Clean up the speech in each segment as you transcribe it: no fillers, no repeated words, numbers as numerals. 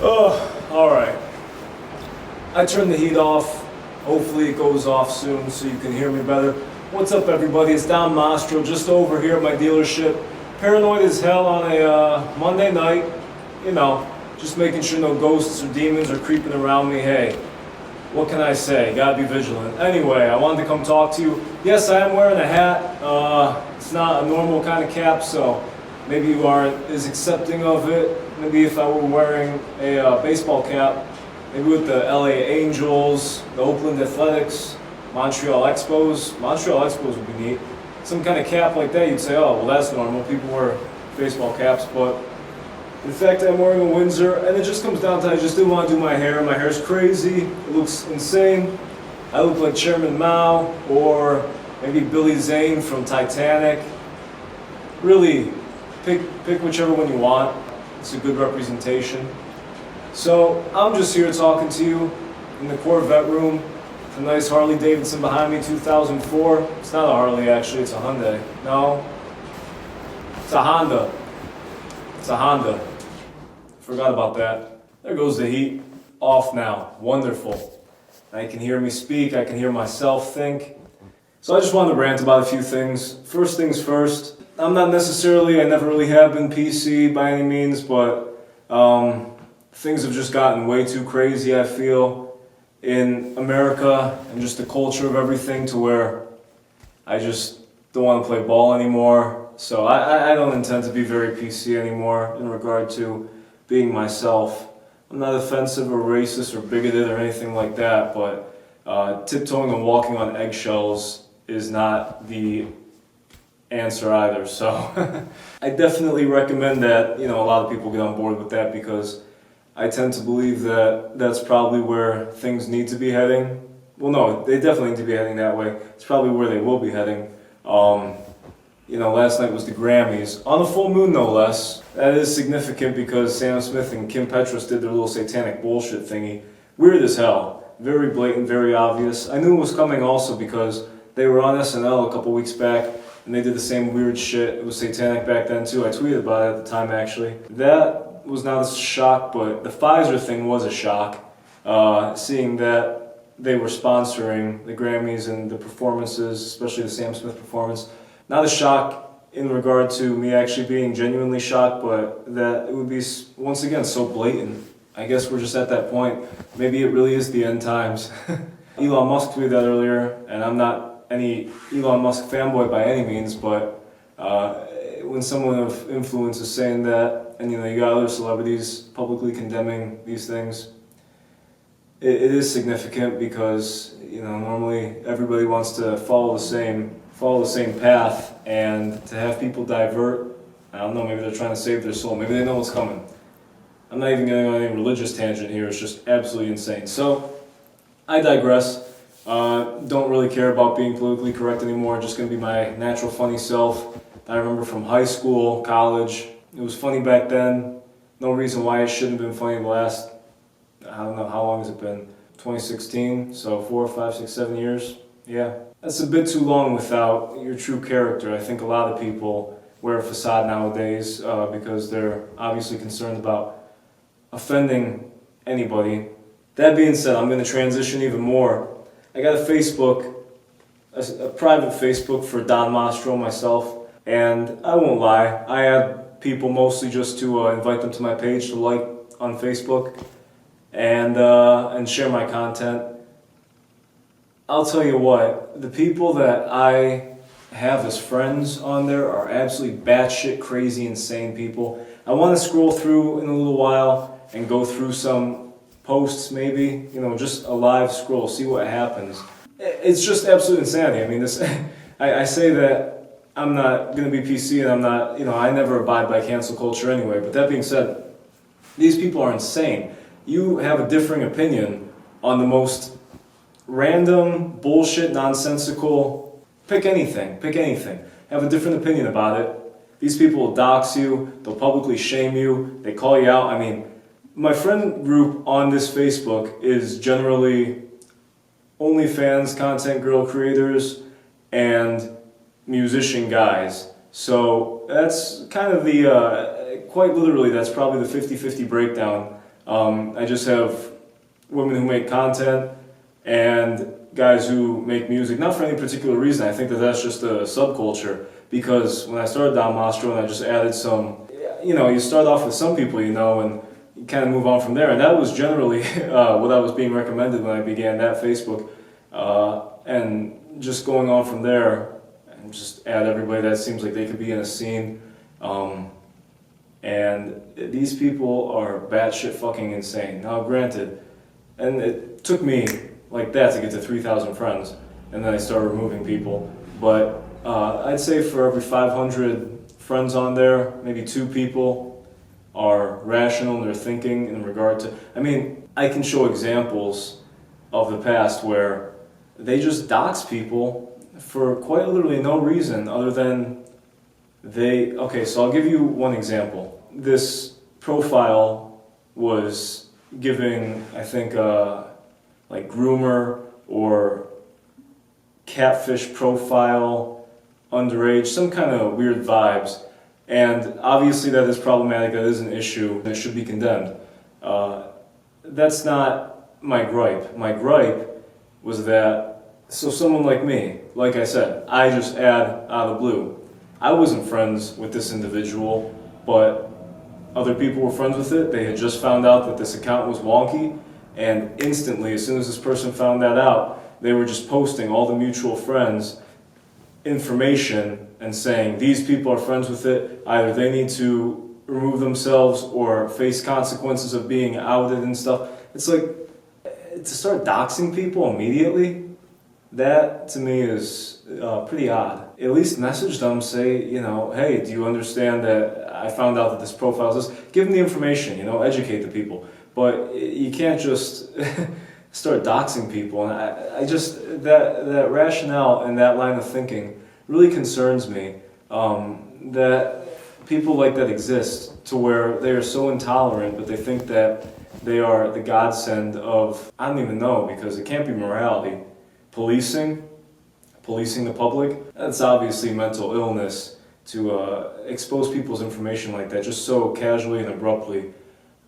Oh, alright. I turned the heat off. Hopefully it goes off soon so you can hear me better. What's up, everybody? It's Don Mastro, just over here at my dealership. Paranoid as hell on a Monday night. You know, just making sure no ghosts or demons are creeping around me. Hey, what can I say? Gotta be vigilant. Anyway, I wanted to come talk to you. Yes, I am wearing a hat. It's not a normal kind of cap, so maybe you aren't as accepting of it. Maybe if I were wearing a baseball cap, maybe with the LA Angels, the Oakland Athletics, Montreal Expos. Montreal Expos would be neat. Some kind of cap like that, you'd say, oh, well, that's normal. People wear baseball caps, but in fact, I'm wearing a Windsor, and it just comes down to I just didn't want to do my hair. My hair's crazy. It looks insane. I look like Chairman Mao or maybe Billy Zane from Titanic. Really, pick whichever one you want. It's a good representation. So I'm just here talking to you in the Corvette room. A nice Harley Davidson behind me, 2004. It's not a Harley, actually. It's a Hyundai. No, it's a Honda. It's a Honda. Forgot about that. There goes the heat. Off now. Wonderful. Now you can hear me speak. I can hear myself think. So I just wanted to rant about a few things. First things first. I'm not necessarily, I never really have been PC by any means, but things have just gotten way too crazy, I feel, in America and just the culture of everything to where I just don't want to play ball anymore. So I don't intend to be very PC anymore in regard to being myself. I'm not offensive or racist or bigoted or anything like that, but tiptoeing and walking on eggshells is not the answer either. So I definitely recommend that, a lot of people get on board with that, because I tend to believe that that's probably where things need to be heading. Well, no, they definitely need to be heading that way. It's probably where they will be heading. Last night was the Grammys, on a full moon no less. That is significant because Sam Smith and Kim Petras did their little satanic bullshit thingy. Weird as hell. Very blatant, very obvious. I knew it was coming also because they were on SNL a couple weeks back and they did the same weird shit. It was satanic back then too. I tweeted about it at the time, actually. That was not a shock, but the Pfizer thing was a shock. Seeing that they were sponsoring the Grammys and the performances, especially the Sam Smith performance. Not a shock in regard to me actually being genuinely shocked, but that it would be, once again, so blatant. I guess we're just at that point. Maybe it really is the end times. Elon Musk tweeted that earlier, and I'm not any Elon Musk fanboy by any means, but when someone of influence is saying that, and you got other celebrities publicly condemning these things, it is significant because normally everybody wants to follow the same path, and to have people divert, I don't know, maybe they're trying to save their soul, maybe they know what's coming. I'm not even getting on any religious tangent here, it's just absolutely insane. So, I digress. Don't really care about being politically correct anymore, just going to be my natural funny self that I remember from high school, college. It was funny back then, no reason why it shouldn't have been funny the last, I don't know, how long has it been? 2016, so 4, 5, 6, 7 years, yeah. That's a bit too long without your true character. I think a lot of people wear a facade nowadays because they're obviously concerned about offending anybody. That being said, I'm going to transition even more. I got a Facebook, a private Facebook for Don Mastro, myself, and I won't lie, I add people mostly just to invite them to my page to like on Facebook and share my content. I'll tell you what, the people that I have as friends on there are absolutely batshit crazy, insane people. I want to scroll through in a little while and go through some posts maybe, just a live scroll, see what happens. It's just absolute insanity. I mean, I say that I'm not going to be PC and I'm not, I never abide by cancel culture anyway, but that being said, these people are insane. You have a differing opinion on the most random, bullshit, nonsensical, pick anything, have a different opinion about it. These people will dox you, they'll publicly shame you, they call you out. I mean, my friend group on this Facebook is generally OnlyFans content girl creators and musician guys. So that's kind of the, quite literally, that's probably the 50-50 breakdown I just have women who make content and guys who make music, not for any particular reason. I think that that's just a subculture, because when I started down Mastro and I just added some, you start off with some people you know and you kind of move on from there, and that was generally what I was being recommended when I began that Facebook, and just going on from there and just add everybody that seems like they could be in a scene. And these people are batshit fucking insane. Now granted, and it took me like that to get to 3,000 friends, and then I started removing people, but I'd say for every 500 friends on there, maybe 2 people are rational in their thinking in regard to, I can show examples of the past where they just dox people for quite literally no reason other than okay, so I'll give you one example. This profile was giving, I think, like groomer or catfish profile, underage, some kind of weird vibes. And obviously that is problematic, that is an issue, that should be condemned. That's not my gripe. My gripe was that, so someone like me, like I said, I just add out of the blue. I wasn't friends with this individual, but other people were friends with it. They had just found out that this account was wonky, and instantly, as soon as this person found that out, they were just posting all the mutual friends information and saying, these people are friends with it, either they need to remove themselves or face consequences of being outed and stuff. It's like, to start doxing people immediately, that to me is pretty odd. At least message them, say, hey, do you understand that I found out that this profile is this? Give them the information, educate the people. But you can't just start doxing people. And I just, that rationale and that line of thinking really concerns me, that people like that exist, to where they are so intolerant, but they think that they are the godsend of, I don't even know, because it can't be morality. Policing the public, that's obviously mental illness. To expose people's information like that, just so casually and abruptly,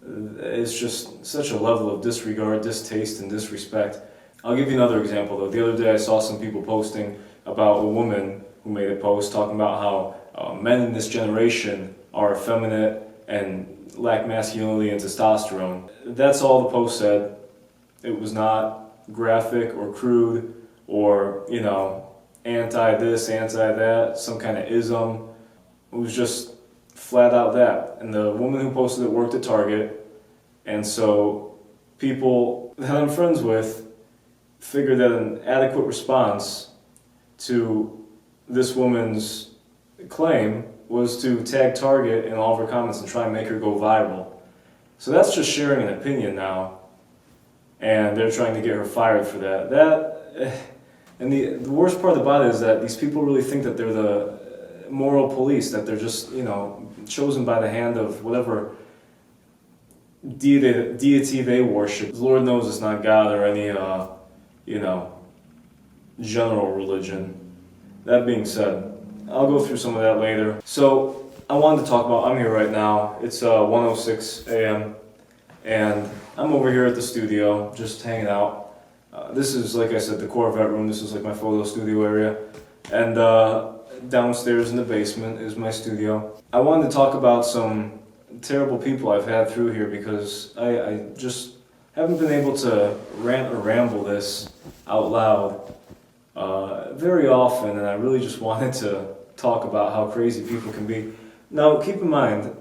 it's just such a level of disregard, distaste, and disrespect. I'll give you another example though. The other day I saw some people posting about a woman who made a post talking about how men in this generation are effeminate and lack masculinity and testosterone. That's all the post said. It was not graphic or crude or, anti this, anti that, some kind of ism. It was just flat out that. And the woman who posted it worked at Target, and so people that I'm friends with figured that an adequate response to this woman's claim was to tag Target in all of her comments and try and make her go viral. So that's just sharing an opinion now, and they're trying to get her fired for that. And the worst part about it is that these people really think that they're the moral police, that they're just, chosen by the hand of whatever deity they worship. Lord knows it's not God or any, general religion. That being said, I'll go through some of that later. So I wanted to talk about, I'm here right now. It's 1:06 a.m. and I'm over here at the studio, just hanging out. This is, like I said, the Corvette room. This is like my photo studio area. And downstairs in the basement is my studio. I wanted to talk about some terrible people I've had through here, because I just haven't been able to rant or ramble this out loud very often, and I really just wanted to talk about how crazy people can be. Now, keep in mind,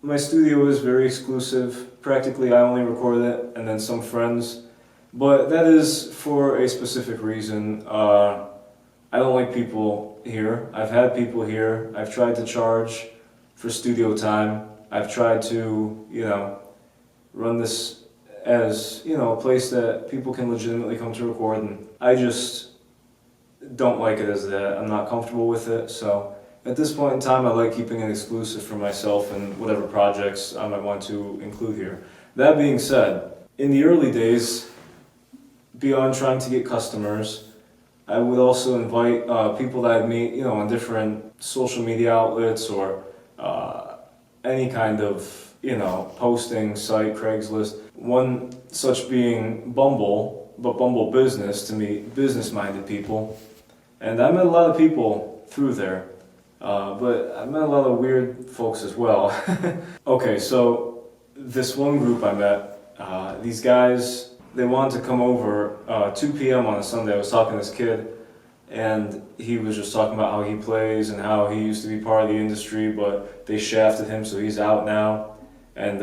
my studio is very exclusive. Practically, I only record it and then some friends. But that is for a specific reason. I don't like people here. I've had people here. I've tried to charge for studio time. I've tried to, run this as, a place that people can legitimately come to record, and I just don't like it as that. I'm not comfortable with it, so at this point in time I like keeping it exclusive for myself and whatever projects I might want to include here. That being said, in the early days, beyond trying to get customers, I would also invite people that I'd meet, on different social media outlets or any kind of, posting site, Craigslist. One such being Bumble, but Bumble Business, to meet business-minded people. And I met a lot of people through there, but I met a lot of weird folks as well. Okay, so this one group I met, these guys, they wanted to come over 2 p.m. on a Sunday. I was talking to this kid, and he was just talking about how he plays and how he used to be part of the industry, but they shafted him, so he's out now. And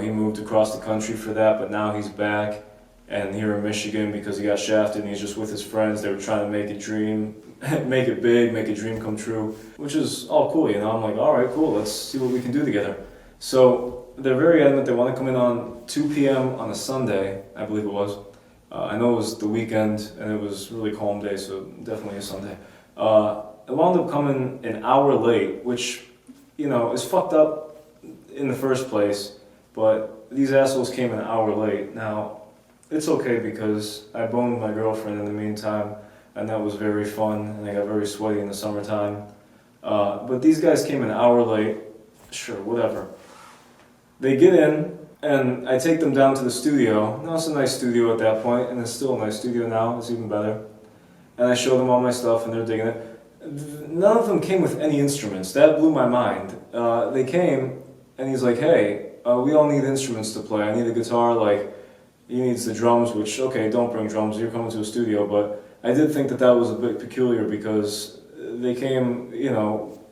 he moved across the country for that, but now he's back and here in Michigan because he got shafted and he's just with his friends. They were trying to make a dream, make it big, make a dream come true, which is all cool, I'm like, all right, cool, let's see what we can do together. So they're very adamant they want to come in on 2 p.m. on a Sunday, I believe it was. I know it was the weekend and it was a really calm day, so definitely a Sunday. They wound up coming an hour late, which, is fucked up in the first place, but these assholes came an hour late. Now, it's okay because I boned my girlfriend in the meantime, and that was very fun, and I got very sweaty in the summertime. But these guys came an hour late, sure, whatever. They get in, and I take them down to the studio. Now it's a nice studio at that point, and it's still a nice studio now, it's even better. And I show them all my stuff, and they're digging it. None of them came with any instruments. That blew my mind. They came, and he's like, hey, we all need instruments to play. I need a guitar, he needs the drums, which, okay, don't bring drums, you're coming to a studio, but I did think that was a bit peculiar because they came,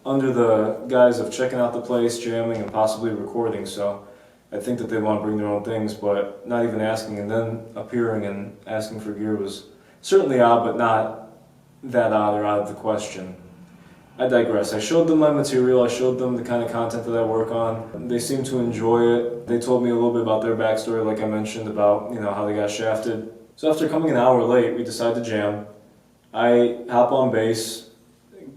under the guise of checking out the place, jamming, and possibly recording, so I think that they want to bring their own things, but not even asking and then appearing and asking for gear was certainly odd, but not that odd or out of the question. I digress. I showed them my material, I showed them the kind of content that I work on. They seemed to enjoy it. They told me a little bit about their backstory, like I mentioned, about how they got shafted. So after coming an hour late, we decide to jam. I hop on bass,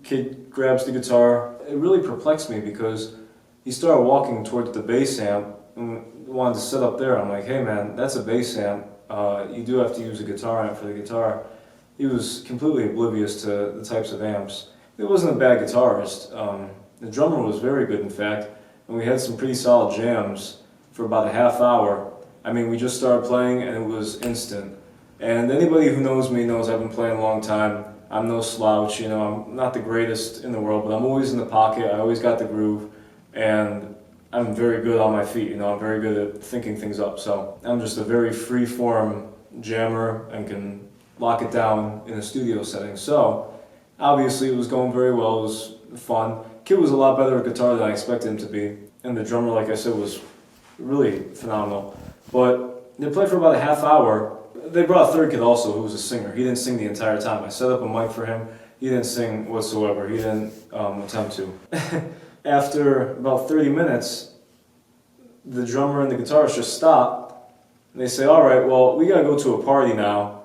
kid grabs the guitar. It really perplexed me because he started walking towards the bass amp and wanted to sit up there. I'm like, hey man, that's a bass amp. You do have to use a guitar amp for the guitar. He was completely oblivious to the types of amps. He wasn't a bad guitarist. The drummer was very good, in fact, and we had some pretty solid jams for about a half hour. I mean, we just started playing and it was instant. And anybody who knows me knows I've been playing a long time. I'm no slouch, I'm not the greatest in the world, but I'm always in the pocket, I always got the groove, and I'm very good on my feet, I'm very good at thinking things up. So I'm just a very free-form jammer and can lock it down in a studio setting. So obviously it was going very well, it was fun. Kid was a lot better at guitar than I expected him to be, and the drummer, like I said, was really phenomenal. But they played for about a half hour. They brought a third kid also who was a singer. He didn't sing the entire time. I set up a mic for him. He didn't sing whatsoever. He didn't attempt to. After about 30 minutes, the drummer and the guitarist just stop. And they say, all right, well, we gotta go to a party now.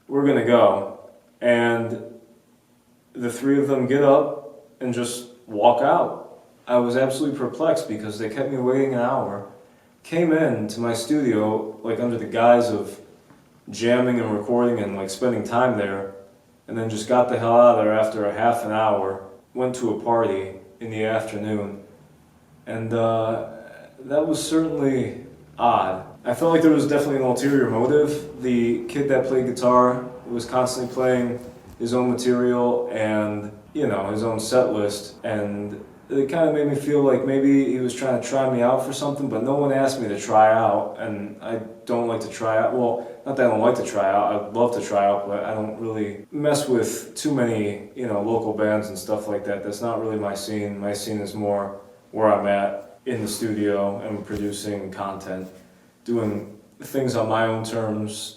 We're gonna go. And the three of them get up and just walk out. I was absolutely perplexed because they kept me waiting an hour. Came in to my studio under the guise of jamming and recording and spending time there, and then just got the hell out of there after a half an hour. Went to a party in the afternoon, and that was certainly odd. I felt like there was definitely an ulterior motive. The kid that played guitar was constantly playing his own material and his own set list, and it kind of made me feel like maybe he was trying to try me out for something, but no one asked me to try out, and I don't like to try out. Well, not that I don't like to try out, I'd love to try out, but I don't really mess with too many, local bands and stuff like that. That's not really my scene. My scene is more where I'm at in the studio and producing content, doing things on my own terms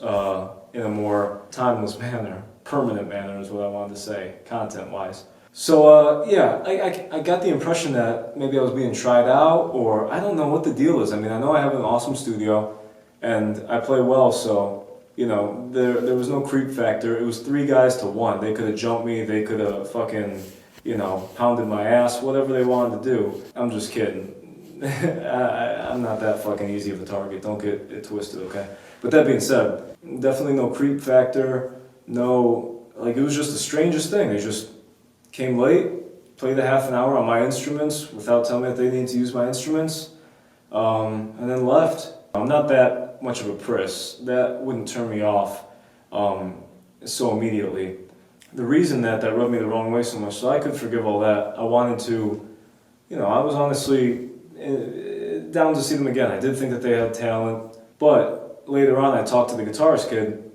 in a more timeless manner. Permanent manner is what I wanted to say, content-wise. So I got the impression that maybe I was being tried out, or I don't know what the deal is. I mean, I know I have an awesome studio, and I play well, so, there was no creep factor. It was 3 guys to 1. They could have jumped me, they could have fucking, pounded my ass, whatever they wanted to do. I'm just kidding. I'm not that fucking easy of a target, don't get it twisted, okay? But that being said, definitely no creep factor, no, it was just the strangest thing. They just came late, played a half an hour on my instruments without telling me that they needed to use my instruments, and then left. I'm not that much of a priss. That wouldn't turn me off so immediately. The reason that rubbed me the wrong way so much, so I could forgive all that, I wanted to, I was honestly down to see them again. I did think that they had talent, but later on I talked to the guitarist kid.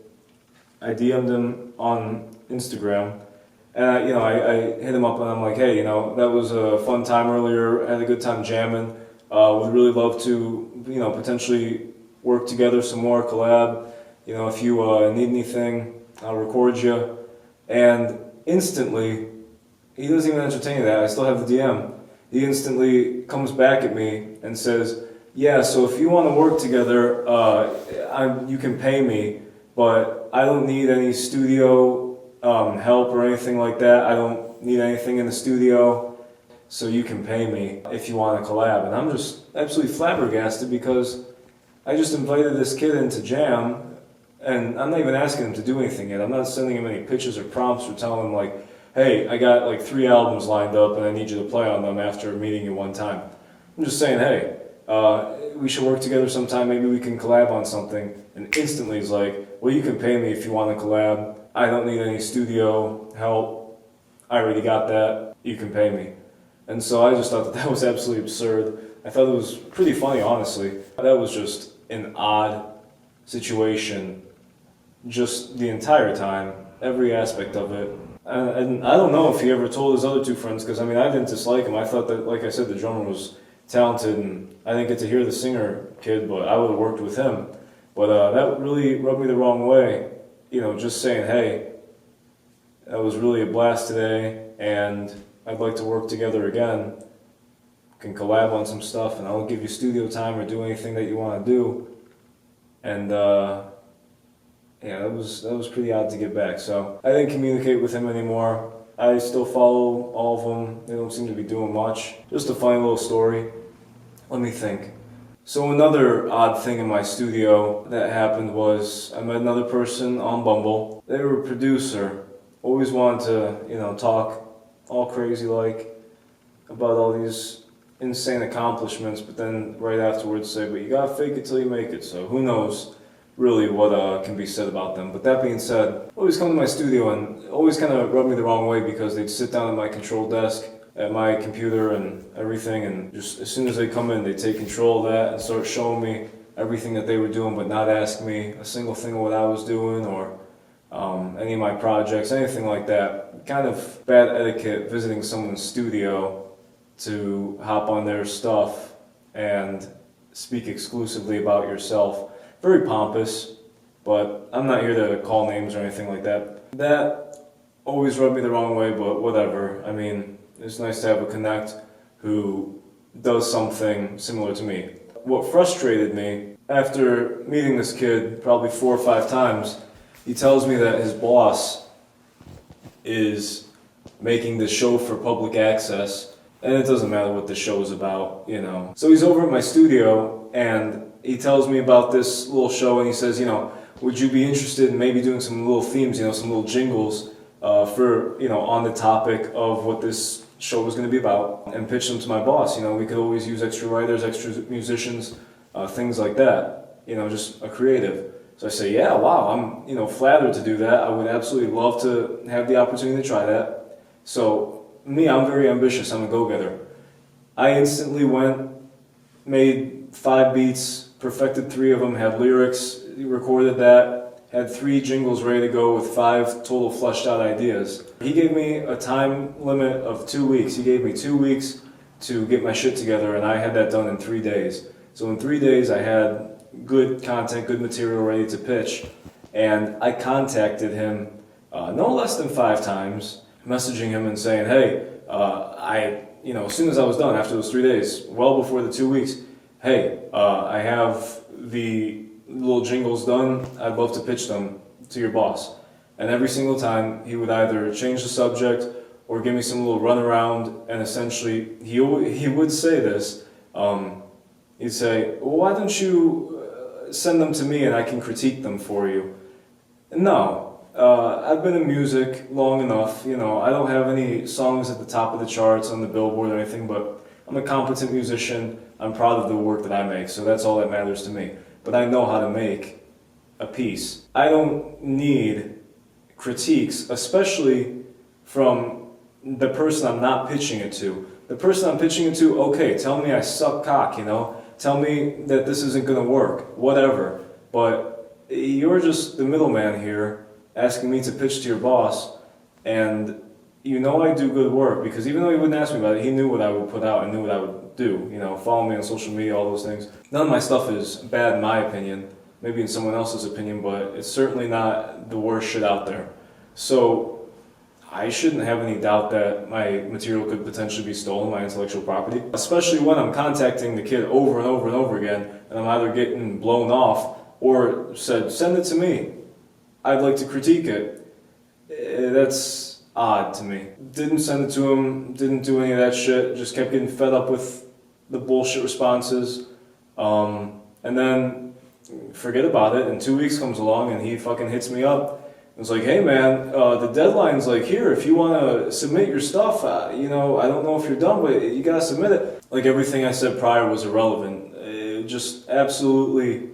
I DM'd him on Instagram, and I hit him up and I'm like, hey, that was a fun time earlier. I had a good time jamming. Would really love to, potentially work together some more, collab. If you need anything, I'll record you. And instantly, he doesn't even entertain that. I still have the DM. He instantly comes back at me and says, yeah, so if you want to work together, you can pay me, but I don't need any studio help or anything like that. I don't need anything in the studio, so you can pay me if you want to collab. And I'm just absolutely flabbergasted because I just invited this kid in to jam, and I'm not even asking him to do anything yet. I'm not sending him any pitches or prompts or telling him like, hey, I got like 3 albums lined up and I need you to play on them after meeting you one time. I'm just saying, hey, we should work together sometime, maybe we can collab on something. And instantly he's like, well, you can pay me if you want to collab. I don't need any studio help. I already got that. You can pay me. And so I just thought that was absolutely absurd. I thought it was pretty funny, honestly. That was just an odd situation, just the entire time, every aspect of it. And I don't know if he ever told his other 2 friends, because I didn't dislike him. I thought that, like I said, the drummer was talented, and I didn't get to hear the singer kid, but I would have worked with him. But that really rubbed me the wrong way, just saying, hey, that was really a blast today, and I'd like to work together again. Can collab on some stuff, and I'll give you studio time or do anything that you want to do. And yeah, that was pretty odd to get back. So I didn't communicate with him anymore. I still follow all of them. They don't seem to be doing much. Just a funny little story. Let me think. So another odd thing in my studio that happened was I met another person on Bumble. They were a producer. Always wanted to, talk all crazy like about all these insane accomplishments, but then right afterwards say, but you gotta fake it till you make it. So who knows really what can be said about them. But that being said, always come to my studio and always kind of rubbed me the wrong way because they'd sit down at my control desk at my computer and everything, and just as soon as they come in, they take control of that and start showing me everything that they were doing, but not ask me a single thing of what I was doing or any of my projects, anything like that. Kind of bad etiquette visiting someone's studio to hop on their stuff and speak exclusively about yourself. Very pompous, but I'm not here to call names or anything like that. That always rubbed me the wrong way, but whatever. It's nice to have a connect who does something similar to me. What frustrated me, after meeting this kid probably 4 or 5 times, he tells me that his boss is making this show for public access, and it doesn't matter what the show is about, So he's over at my studio, and he tells me about this little show, and he says, would you be interested in maybe doing some little themes, some little jingles for, on the topic of what this show was going to be about, and pitch them to my boss. We could always use extra writers, extra musicians, things like that, just a creative. So I say, yeah, wow, I'm, flattered to do that. I would absolutely love to have the opportunity to try that. So me, I'm very ambitious. I'm a go-getter. I instantly went, made 5 beats, perfected 3 of them, had lyrics, recorded that, had 3 jingles ready to go with 5 total fleshed out ideas. He gave me a time limit of 2 weeks. He gave me 2 weeks to get my shit together, and I had that done in 3 days. So in 3 days, I had good content, good material ready to pitch, and I contacted him no less than 5 times, messaging him and saying, hey, as soon as I was done after those 3 days, well before the 2 weeks, hey, I have the little jingles done, I'd love to pitch them to your boss. And every single time, he would either change the subject or give me some little runaround, and essentially, he would say this, he'd say, well, why don't you send them to me and I can critique them for you? No, I've been in music long enough, I don't have any songs at the top of the charts on the Billboard or anything, but I'm a competent musician. I'm proud of the work that I make, so that's all that matters to me. But I know how to make a piece. I don't need critiques, especially from the person I'm not pitching it to. The person I'm pitching it to, okay, tell me I suck cock, you know? Tell me that this isn't gonna work, whatever. But you're just the middleman here, asking me to pitch to your boss, and you know I do good work, because even though he wouldn't ask me about it, he knew what I would put out and knew what I would do. You know, follow me on social media, all those things. None of my stuff is bad in my opinion, maybe in someone else's opinion, but it's certainly not the worst shit out there. So I shouldn't have any doubt that my material could potentially be stolen, my intellectual property. Especially when I'm contacting the kid over and over and over again, and I'm either getting blown off or said, send it to me. I'd like to critique it. That's odd to me. Didn't send it to him, didn't do any of that shit, just kept getting fed up with the bullshit responses. And then forget about it, and 2 weeks comes along and he fucking hits me up. It's like, hey man, the deadline's like here, if you want to submit your stuff, you know, I don't know if you're done, but you gotta submit it. Like everything I said prior was irrelevant. Just absolutely,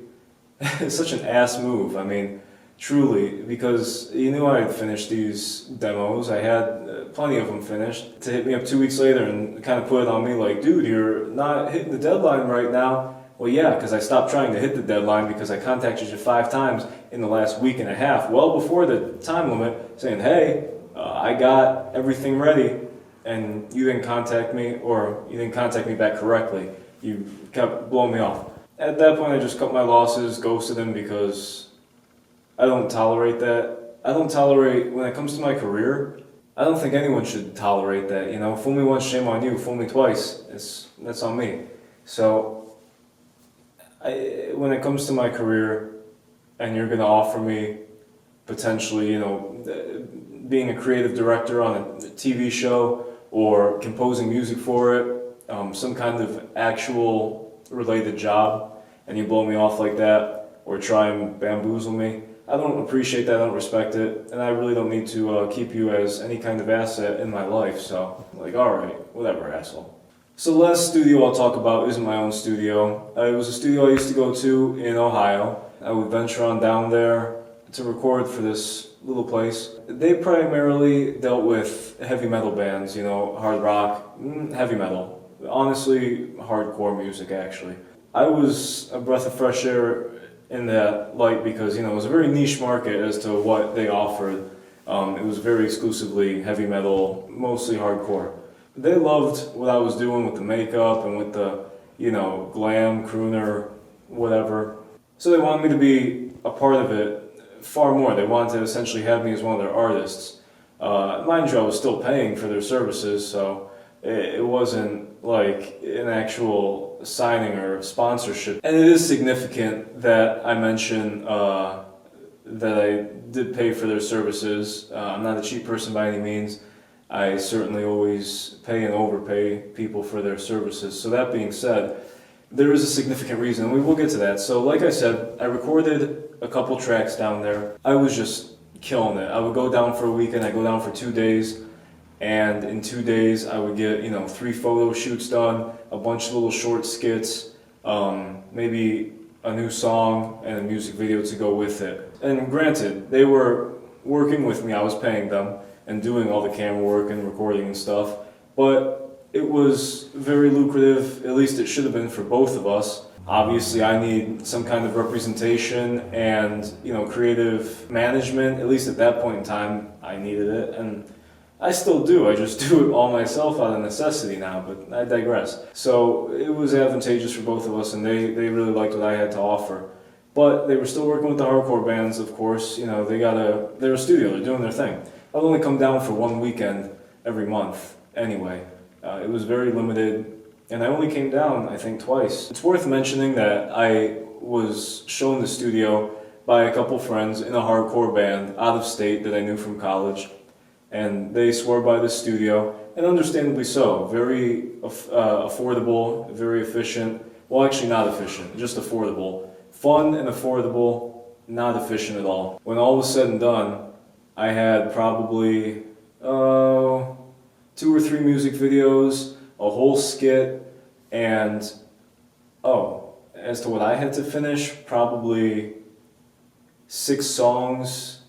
such an ass move. I mean, truly, because you knew I had finished these demos. I had plenty of them finished. To hit me up 2 weeks later and kind of put it on me like, dude, you're not hitting the deadline right now. Well, yeah, because I stopped trying to hit the deadline because I contacted you 5 times in the last week and a half, well before the time limit, saying, hey, I got everything ready, and you didn't contact me, or you didn't contact me back correctly. You kept blowing me off. At that point, I just cut my losses, ghosted him, because I don't tolerate that. I don't tolerate, when it comes to my career, I don't think anyone should tolerate that. You know, fool me once, shame on you. Fool me twice, that's on me. So when it comes to my career, and you're going to offer me potentially, you know, being a creative director on a TV show or composing music for it, some kind of actual related job, and you blow me off like that or try and bamboozle me, I don't appreciate that, I don't respect it, and I really don't need to keep you as any kind of asset in my life. So, like, alright, whatever, asshole. So the last studio I'll talk about isn't my own studio. It was a studio I used to go to in Ohio. I would venture on down there to record for this little place. They primarily dealt with heavy metal bands, you know, hard rock, heavy metal. Honestly, hardcore music, actually. I was a breath of fresh air in that light because, you know, it was a very niche market as to what they offered. It was very exclusively heavy metal, mostly hardcore. They loved what I was doing with the makeup and with the, you know, glam, crooner, whatever. So they wanted me to be a part of it far more. They wanted to essentially have me as one of their artists. Mind you, I was still paying for their services, so it wasn't like an actual signing or sponsorship. And it is significant that I mention that I did pay for their services. I'm not a cheap person by any means. I certainly always pay and overpay people for their services. So that being said, there is a significant reason, and we will get to that. So like I said, I recorded a couple tracks down there. I was just killing it. I would go down for a weekend, I'd go down for 2 days, and in 2 days I would get, you know, 3 photo shoots done, a bunch of little short skits, maybe a new song and a music video to go with it. And granted, they were working with me, I was paying them, and doing all the camera work and recording and stuff, but it was very lucrative, at least it should have been for both of us. Obviously I need some kind of representation and, you know, creative management, at least at that point in time I needed it, and I still do, I just do it all myself out of necessity now, but I digress. So it was advantageous for both of us, and they really liked what I had to offer. But they were still working with the hardcore bands, of course, you know, they're a studio, they're doing their thing. I'd only come down for 1 weekend every month anyway. It was very limited, and I only came down, I think, twice. It's worth mentioning that I was shown the studio by a couple friends in a hardcore band out of state that I knew from college, and they swore by this studio, and understandably so. Very affordable, very efficient. Well, actually not efficient, just affordable. Fun and affordable, not efficient at all. When all was said and done, I had probably 2 or 3 music videos, a whole skit, And, oh, as to what I had to finish, probably 6 songs.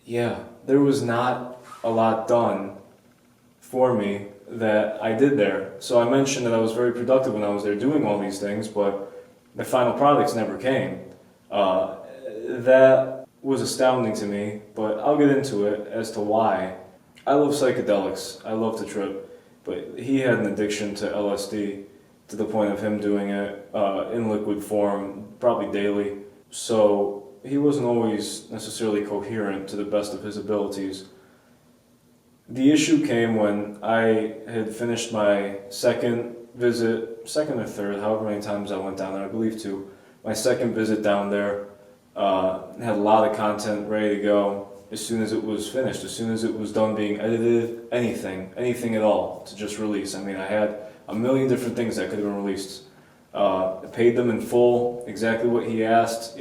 Yeah, there was not a lot done for me that I did there. So I mentioned that I was very productive when I was there doing all these things, but the final products never came. That was astounding to me, but I'll get into it as to why. I love psychedelics, I love to trip, but he had an addiction to LSD to the point of him doing it in liquid form, probably daily. So he wasn't always necessarily coherent to the best of his abilities. The issue came when I had finished my second or third, however many times I went down there, I believe 2. My second visit down there, had a lot of content ready to go as soon as it was finished, as soon as it was done being edited, anything at all to just release. I mean, I had a million different things that could have been released. I paid them in full, exactly what he asked,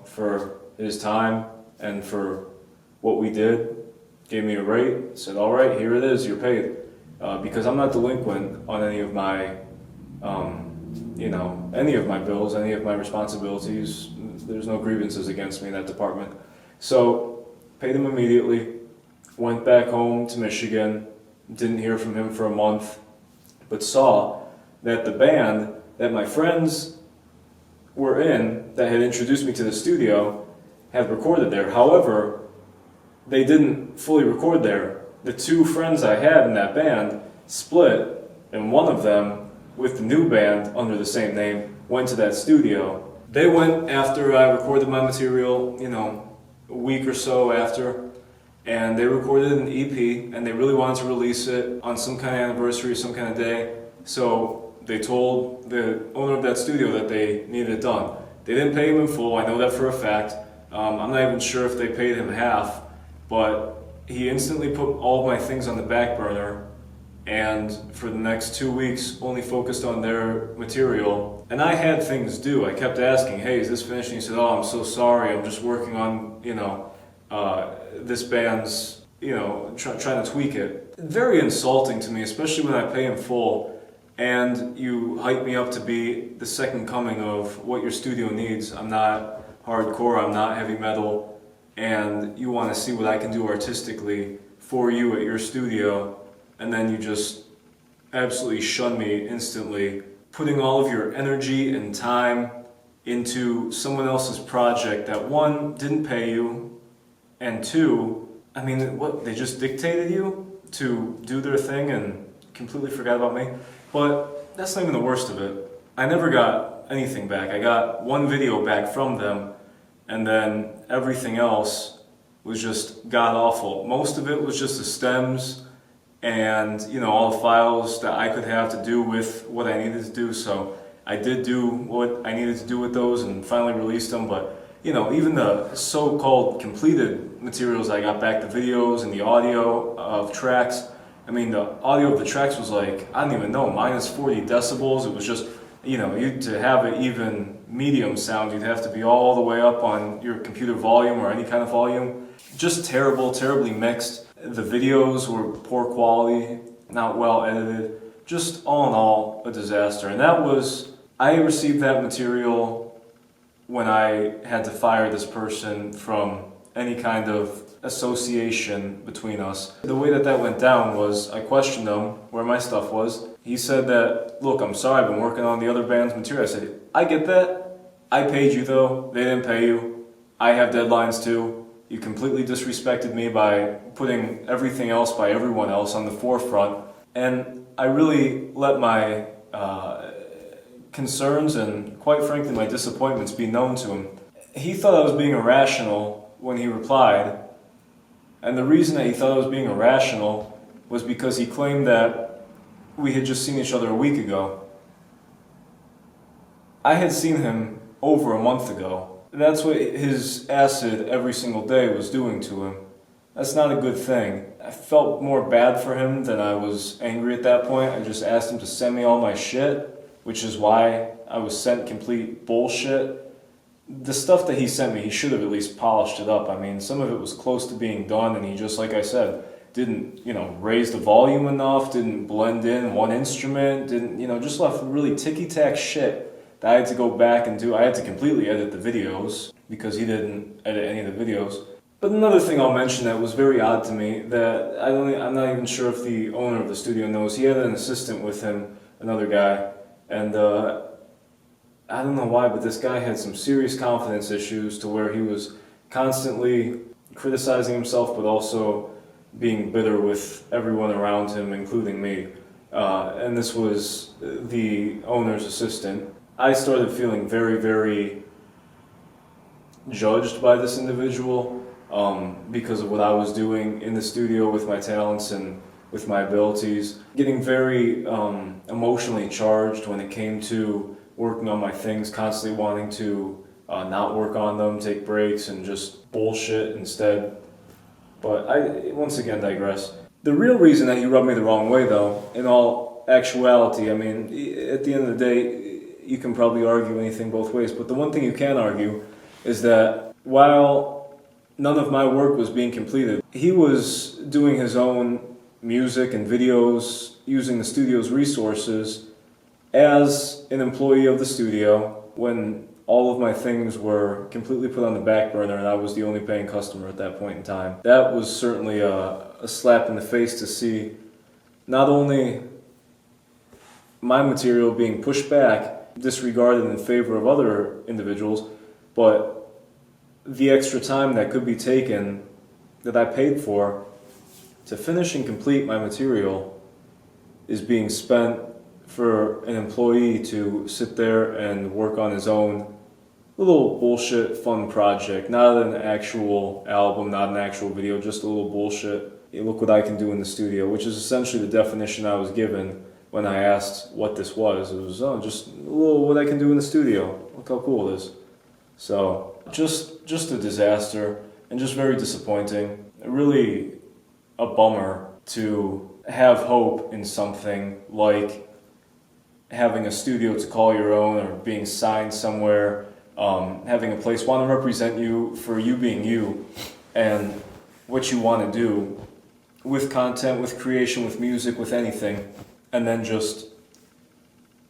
for his time and for what we did. Gave me a rate, said, all right, here it is, you're paid. Because I'm not delinquent on any of my, any of my bills, any of my responsibilities. There's no grievances against me in that department. So, paid him immediately, went back home to Michigan, didn't hear from him for a month, but saw that the band that my friends were in, that had introduced me to the studio, had recorded there. However, they didn't fully record there. The 2 friends I had in that band split, and one of them, with the new band under the same name, went to that studio. They went after I recorded my material, a week or so after, and they recorded an EP, and they really wanted to release it on some kind of anniversary, some kind of day. So they told the owner of that studio that they needed it done. They didn't pay him in full, I know that for a fact. I'm not even sure if they paid him half, but he instantly put all of my things on the back burner, and for the next 2 weeks only focused on their material. And I had things due. I kept asking, hey, is this finished? And he said, oh, I'm so sorry, I'm just working on, this band's, trying to tweak it. Very insulting to me, especially when I pay in full and you hype me up to be the second coming of what your studio needs. I'm not hardcore, I'm not heavy metal, and you want to see what I can do artistically for you at your studio, and then you just absolutely shun me instantly, putting all of your energy and time into someone else's project that, 1, didn't pay you, and 2, I mean, what, they just dictated you to do their thing and completely forgot about me? But that's not even the worst of it. I never got anything back. I got 1 video back from them, and then everything else was just god-awful. Most of it was just the stems and, all the files that I could have to do with what I needed to do. So I did do what I needed to do with those and finally released them. But, even the so-called completed materials I got back, the videos and the audio of tracks, I mean, the audio of the tracks was like, I don't even know, minus 40 decibels. It was just, to have an even medium sound, you'd have to be all the way up on your computer volume or any kind of volume. Just terrible, terribly mixed. The videos were poor quality, not well edited. Just all in all, a disaster. And I received that material when I had to fire this person from any kind of association between us. The way that went down was I questioned him where my stuff was. He said that, look, I'm sorry, I've been working on the other band's material. I said, I get that. I paid you though. They didn't pay you. I have deadlines too. You completely disrespected me by putting everything else by everyone else on the forefront. And I really let my concerns and, quite frankly, my disappointments be known to him. He thought I was being irrational when he replied. And the reason that he thought I was being irrational was because he claimed that we had just seen each other a week ago. I had seen him over a month ago. That's what his acid every single day was doing to him. That's not a good thing. I felt more bad for him than I was angry at that point. I just asked him to send me all my shit, which is why I was sent complete bullshit. The stuff that he sent me, he should have at least polished it up. I mean, some of it was close to being done, and he just, like I said, didn't, raise the volume enough, didn't blend in one instrument, didn't, just left really ticky-tack shit that I had to go back and do. I had to completely edit the videos because he didn't edit any of the videos. But another thing I'll mention that was very odd to me that I'm not even sure if the owner of the studio knows. He had an assistant with him, another guy, and I don't know why, but this guy had some serious confidence issues to where he was constantly criticizing himself, but also being bitter with everyone around him, including me. And this was the owner's assistant. I started feeling very, very judged by this individual because of what I was doing in the studio with my talents and with my abilities. Getting very emotionally charged when it came to working on my things, constantly wanting to not work on them, take breaks, and just bullshit instead. But I once again digress. The real reason that he rubbed me the wrong way, though, in all actuality, I mean, at the end of the day, you can probably argue anything both ways, but the one thing you can argue is that while none of my work was being completed, he was doing his own music and videos using the studio's resources as an employee of the studio when all of my things were completely put on the back burner and I was the only paying customer at that point in time. That was certainly a slap in the face to see not only my material being pushed back, disregarded in favor of other individuals, but the extra time that could be taken that I paid for to finish and complete my material is being spent for an employee to sit there and work on his own little bullshit fun project, not an actual album, not an actual video, just a little bullshit. Hey, look what I can do in the studio, which is essentially the definition I was given when I asked what this was. It was, just a little what I can do in the studio. Look how cool it is. So, just a disaster and just very disappointing. Really a bummer to have hope in something like having a studio to call your own or being signed somewhere, having a place want to represent you for you being you and what you want to do with content, with creation, with music, with anything, and then just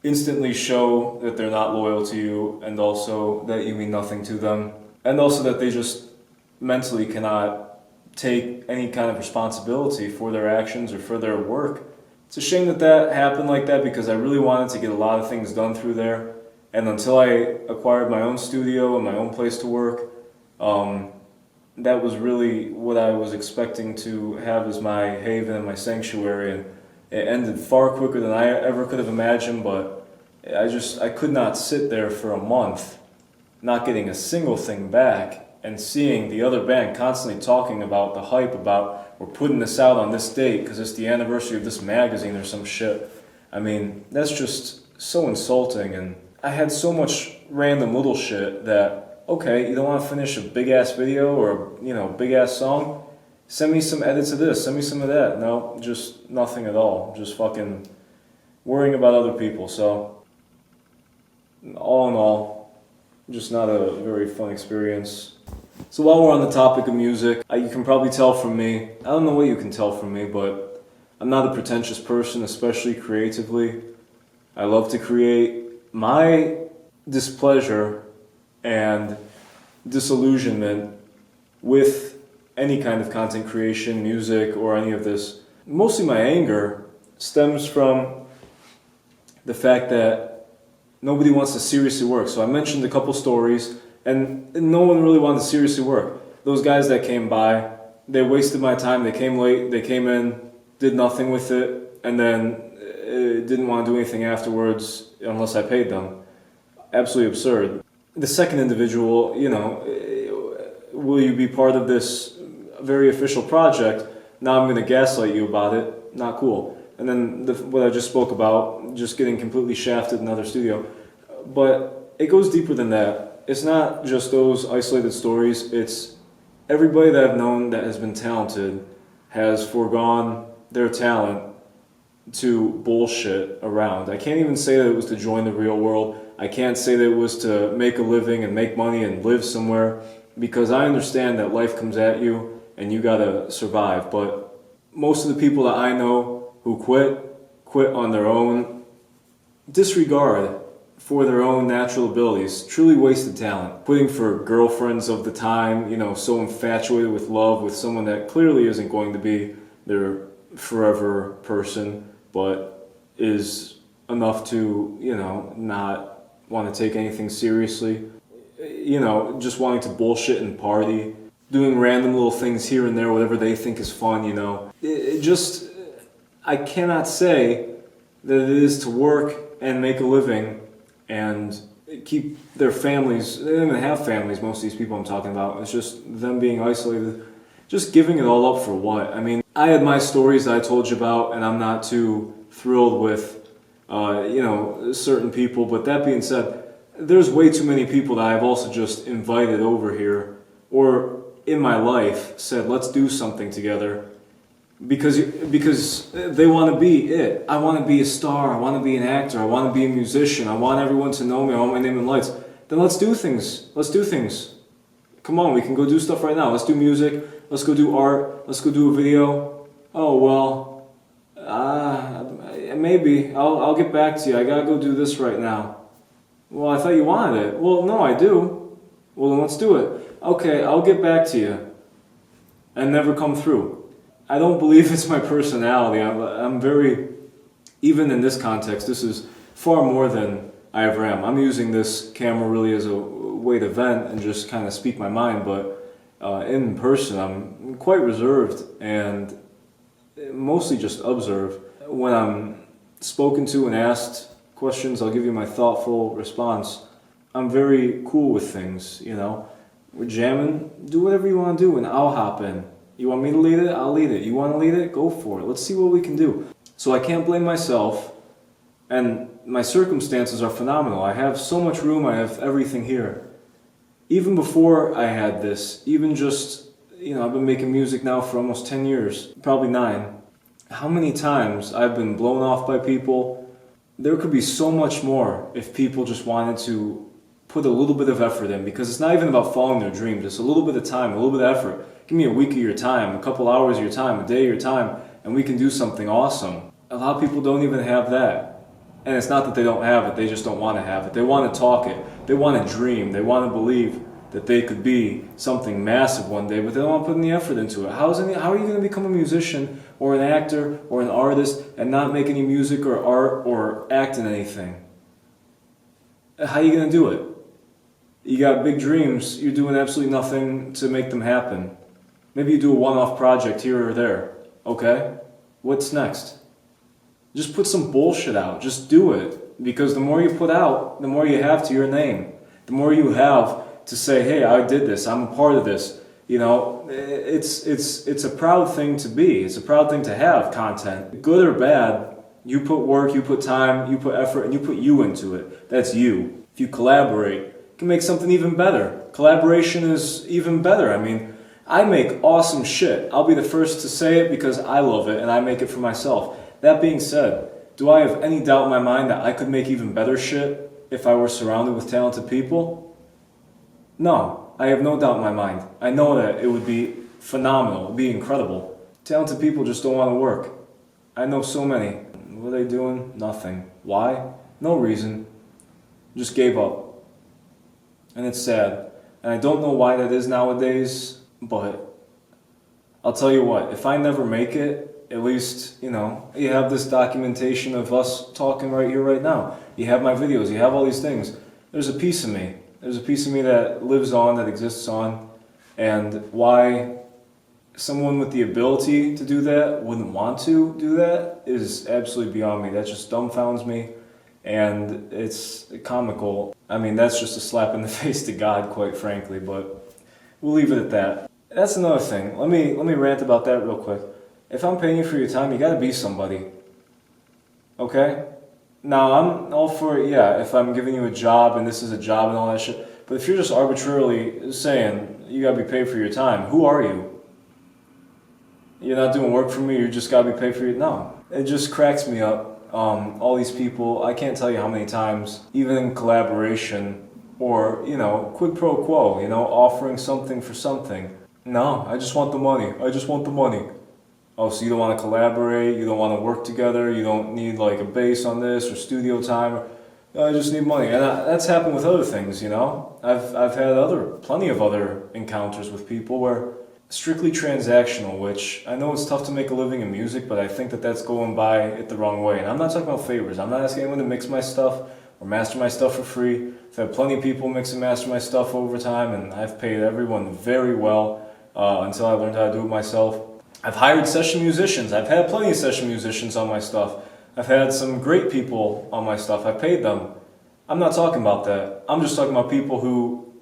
instantly show that they're not loyal to you and also that you mean nothing to them and also that they just mentally cannot take any kind of responsibility for their actions or for their work. It's a shame that that happened like that because I really wanted to get a lot of things done through there. And until I acquired my own studio and my own place to work, that was really what I was expecting to have as my haven and my sanctuary. And it ended far quicker than I ever could have imagined, but I could not sit there for a month not getting a single thing back and seeing the other band constantly talking about the hype about we're putting this out on this date because it's the anniversary of this magazine or some shit. I mean, that's just so insulting, and I had so much random little shit that, okay, you don't want to finish a big-ass video or, big-ass song? Send me some edits of this, send me some of that. No, just nothing at all. Just fucking worrying about other people. So, all in all, just not a very fun experience. So while we're on the topic of music, you can probably tell from me, I don't know what you can tell from me, but I'm not a pretentious person, especially creatively. I love to create. My displeasure and disillusionment with any kind of content creation, music, or any of this, mostly my anger, stems from the fact that nobody wants to seriously work. So I mentioned a couple stories, and no one really wanted to seriously work. Those guys that came by, they wasted my time, they came late, they came in, did nothing with it, and then didn't want to do anything afterwards unless I paid them. Absolutely absurd. The second individual, will you be part of this very official project? Now I'm going to gaslight you about it. Not cool. And then what I just spoke about, just getting completely shafted in another studio. But it goes deeper than that. It's not just those isolated stories. It's everybody that I've known that has been talented has foregone their talent to bullshit around. I can't even say that it was to join the real world. I can't say that it was to make a living and make money and live somewhere, because I understand that life comes at you and you gotta survive. But most of the people that I know who quit on their own disregard for their own natural abilities, truly wasted talent. Quitting for girlfriends of the time, so infatuated with love with someone that clearly isn't going to be their forever person, but is enough to, not want to take anything seriously. Just wanting to bullshit and party, doing random little things here and there, whatever they think is fun, I cannot say that it is to work and make a living and keep their families. They don't even have families, most of these people I'm talking about. It's just them being isolated, just giving it all up for what? I mean, I had my stories that I told you about, and I'm not too thrilled with, certain people. But that being said, there's way too many people that I've also just invited over here, or in my life said, let's do something together. Because they want to be it. I want to be a star. I want to be an actor. I want to be a musician. I want everyone to know me. I want my name in lights. Then let's do things. Let's do things. Come on, we can go do stuff right now. Let's do music. Let's go do art. Let's go do a video. Oh, well, maybe. I'll get back to you. I gotta go do this right now. Well, I thought you wanted it. Well, no, I do. Well, then let's do it. Okay, I'll get back to you. And never come through. I don't believe it's my personality. I'm very, even in this context, this is far more than I ever am. I'm using this camera really as a way to vent and just kind of speak my mind, but in person I'm quite reserved and mostly just observe. When I'm spoken to and asked questions, I'll give you my thoughtful response. I'm very cool with things, We're jamming, do whatever you want to do and I'll hop in. You want me to lead it? I'll lead it. You want to lead it? Go for it. Let's see what we can do. So I can't blame myself, and my circumstances are phenomenal. I have so much room. I have everything here. Even before I had this, even just, I've been making music now for almost 10 years, probably 9. How many times I've been blown off by people? There could be so much more if people just wanted to put a little bit of effort in, because it's not even about following their dreams. It's a little bit of time, a little bit of effort. Give me a week of your time, a couple hours of your time, a day of your time, and we can do something awesome. A lot of people don't even have that. And it's not that they don't have it, they just don't want to have it. They want to talk it. They want to dream. They want to believe that they could be something massive one day, but they don't want to put any effort into it. How are you going to become a musician or an actor or an artist and not make any music or art or act in anything? How are you going to do it? You got big dreams, you're doing absolutely nothing to make them happen. Maybe you do a one-off project here or there. Okay? What's next? Just put some bullshit out. Just do it. Because the more you put out, the more you have to your name. The more you have to say, hey, I did this. I'm a part of this. It's a proud thing to be. It's a proud thing to have content. Good or bad, you put work, you put time, you put effort, and you put you into it. That's you. If you collaborate, you can make something even better. Collaboration is even better. I mean, I make awesome shit. I'll be the first to say it because I love it and I make it for myself. That being said, do I have any doubt in my mind that I could make even better shit if I were surrounded with talented people? No, I have no doubt in my mind. I know that it would be phenomenal. It would be incredible. Talented people just don't want to work. I know so many. What are they doing? Nothing. Why? No reason. Just gave up. And it's sad. And I don't know why that is nowadays. But I'll tell you what, if I never make it, at least, you have this documentation of us talking right here, right now. You have my videos, you have all these things. There's a piece of me. There's a piece of me that lives on, that exists on. And why someone with the ability to do that wouldn't want to do that is absolutely beyond me. That just dumbfounds me. And it's comical. I mean, that's just a slap in the face to God, quite frankly, but we'll leave it at that. That's another thing. Let me rant about that real quick. If I'm paying you for your time, you gotta be somebody. Okay? Now, I'm all for it, yeah, if I'm giving you a job and this is a job and all that shit. But if you're just arbitrarily saying you gotta be paid for your time, who are you? You're not doing work for me, you just gotta be paid for your... No. It just cracks me up. All these people, I can't tell you how many times, even in collaboration, or, quid pro quo, offering something for something. No, I just want the money. I just want the money. Oh, so you don't want to collaborate, you don't want to work together, you don't need like a bass on this or studio time, or "No, I just need money." And that's happened with other things, you know? I've had plenty of other encounters with people where strictly transactional, which I know it's tough to make a living in music, but I think that that's going by it the wrong way. And I'm not talking about favors. I'm not asking anyone to mix my stuff or master my stuff for free. I've had plenty of people mix and master my stuff over time, and I've paid everyone very well until I learned how to do it myself. I've hired session musicians. I've had plenty of session musicians on my stuff. I've had some great people on my stuff. I paid them. I'm not talking about that. I'm just talking about people who,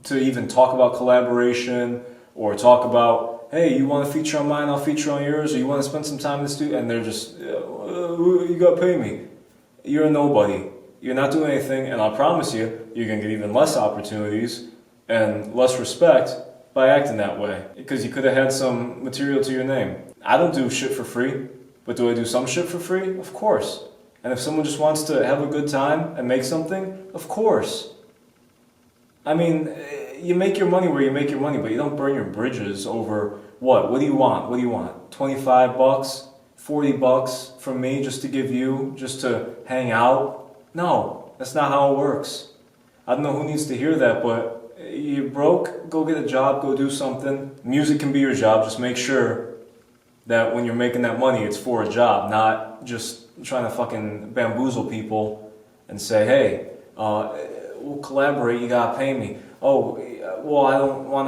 to even talk about collaboration or talk about, hey, you want to feature on mine, I'll feature on yours, or you want to spend some time in the studio, and they're just, you got to pay me. You're a nobody. You're not doing anything, and I promise you, you're going to get even less opportunities and less respect by acting that way, because you could have had some material to your name. I don't do shit for free, but do I do some shit for free? Of course. And if someone just wants to have a good time and make something, of course. I mean, you make your money where you make your money, but you don't burn your bridges over what? What do you want? What do you want? 25 bucks? 40 bucks from me just to give you, just to hang out? No, that's not how it works. I don't know who needs to hear that, but you're broke, go get a job, go do something. Music can be your job, just make sure that when you're making that money, it's for a job, not just trying to fucking bamboozle people and say, hey, we'll collaborate, you gotta pay me. Oh, well, I don't want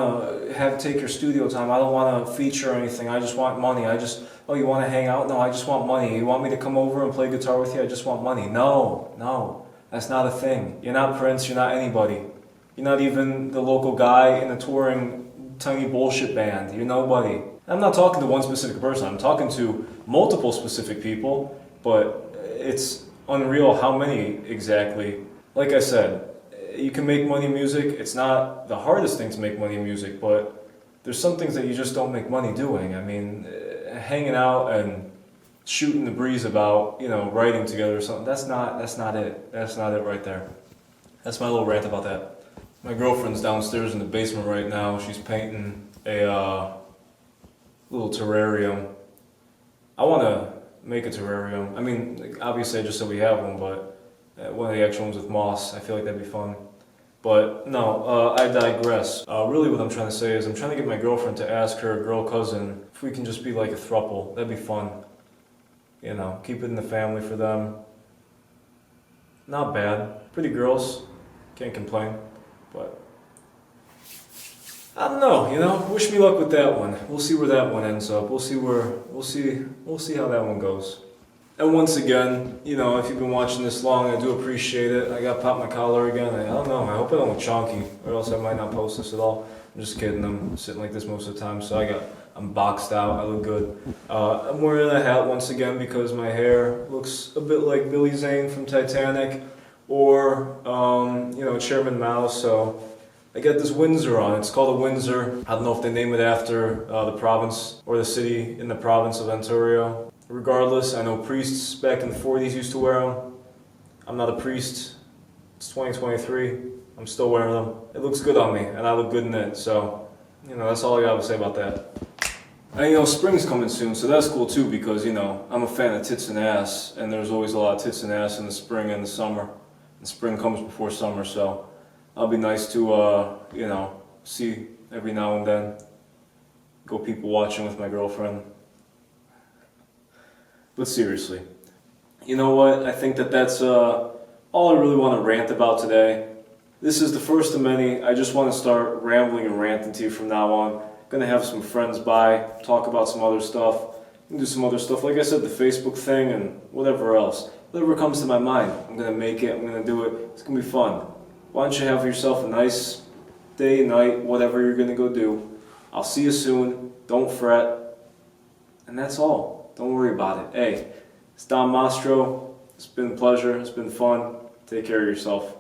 to take your studio time, I don't want to feature or anything, I just want money. Oh, you want to hang out? No, I just want money. You want me to come over and play guitar with you? I just want money. No, that's not a thing. You're not Prince, you're not anybody. You're not even the local guy in a touring tiny bullshit band. You're nobody. I'm not talking to one specific person, I'm talking to multiple specific people, but it's unreal how many exactly. Like I said, you can make money in music. It's not the hardest thing to make money in music, but there's some things that you just don't make money doing. I mean, hanging out and shooting the breeze about, writing together or something, that's not it. That's not it right there. That's my little rant about that. My girlfriend's downstairs in the basement right now. She's painting a little terrarium. I want to make a terrarium. I mean, obviously I just said we have one, but one of the actual ones with moss, I feel like that'd be fun. But no, I digress. Really what I'm trying to say is I'm trying to get my girlfriend to ask her girl cousin if we can just be like a throuple. That'd be fun. Keep it in the family for them. Not bad. Pretty girls. Can't complain. But I don't know, wish me luck with that one. We'll see where that one ends up. We'll see how that one goes. And once again, if you've been watching this long, I do appreciate it. I got popped my collar again. I don't know, I hope I don't look chonky, or else I might not post this at all. I'm just kidding, I'm sitting like this most of the time, so I'm boxed out, I look good. I'm wearing a hat once again because my hair looks a bit like Billy Zane from Titanic, or, Chairman Mao, so I got this Windsor on. It's called a Windsor. I don't know if they name it after the province or the city in the province of Ontario. Regardless, I know priests back in the 40s used to wear them. I'm not a priest. It's 2023. I'm still wearing them. It looks good on me, and I look good in it, so, that's all I got to say about that. And spring's coming soon, so that's cool too, because, I'm a fan of tits and ass, and there's always a lot of tits and ass in the spring and the summer. And spring comes before summer, so I'll be nice to, see every now and then. Go people watching with my girlfriend. But seriously, you know what? I think that's all I really want to rant about today. This is the first of many. I just want to start rambling and ranting to you from now on. Gonna have some friends by, talk about some other stuff, do some other stuff. Like I said, the Facebook thing and whatever else. Whatever comes to my mind, I'm gonna make it, I'm gonna do it. It's gonna be fun. Why don't you have yourself a nice day, night, whatever you're gonna go do. I'll see you soon. Don't fret. And that's all. Don't worry about it. Hey, it's Don Mastro. It's been a pleasure. It's been fun. Take care of yourself.